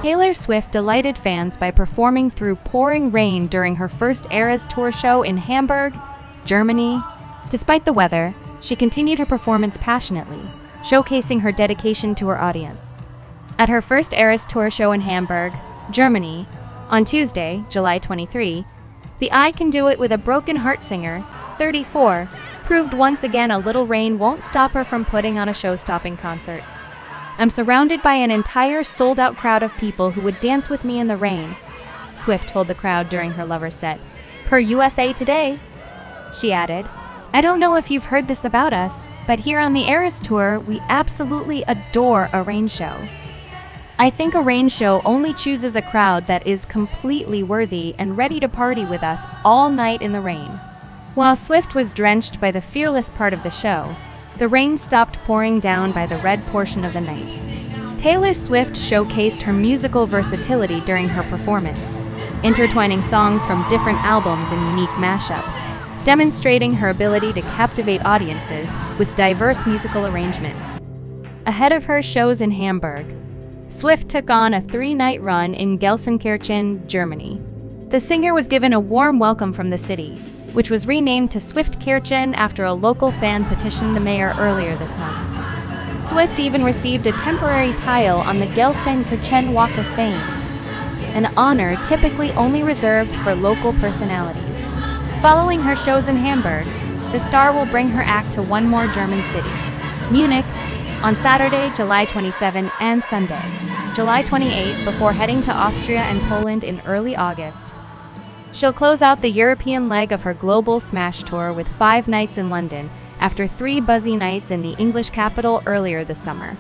Taylor Swift delighted fans by performing through pouring rain during her first Eras tour show in Hamburg, Germany. Despite the weather, she continued her performance passionately, showcasing her dedication to her audience. At her first Eras tour show in Hamburg, Germany, on Tuesday, July 23, the I Can Do It With a Broken Heart singer, 34, proved once again a little rain won't stop her from putting on a show-stopping concert. "I'm surrounded by an entire sold-out crowd of people who would dance with me in the rain," Swift told the crowd during her Lover set, per USA Today. She added, "I don't know if you've heard this about us, but here on the Eras Tour, we absolutely adore a rain show. I think a rain show only chooses a crowd that is completely worthy and ready to party with us all night in the rain." While Swift was drenched by the fearless part of the show, the rain stopped pouring down by the red portion of the night. Taylor Swift showcased her musical versatility during her performance, intertwining songs from different albums in unique mashups, demonstrating her ability to captivate audiences with diverse musical arrangements. Ahead of her shows in Hamburg, Swift took on a 3-night run in Gelsenkirchen, Germany. The singer was given a warm welcome from the city, which was renamed to Swiftkirchen after a local fan petitioned the mayor earlier this month. Swift even received a temporary tile on the Gelsenkirchen Walk of Fame, an honor typically only reserved for local personalities. Following her shows in Hamburg, the star will bring her act to one more German city, Munich, on Saturday, July 27 and Sunday, July 28, before heading to Austria and Poland in early August. She'll close out the European leg of her global smash tour with 5 nights in London after 3 buzzy nights in the English capital earlier this summer.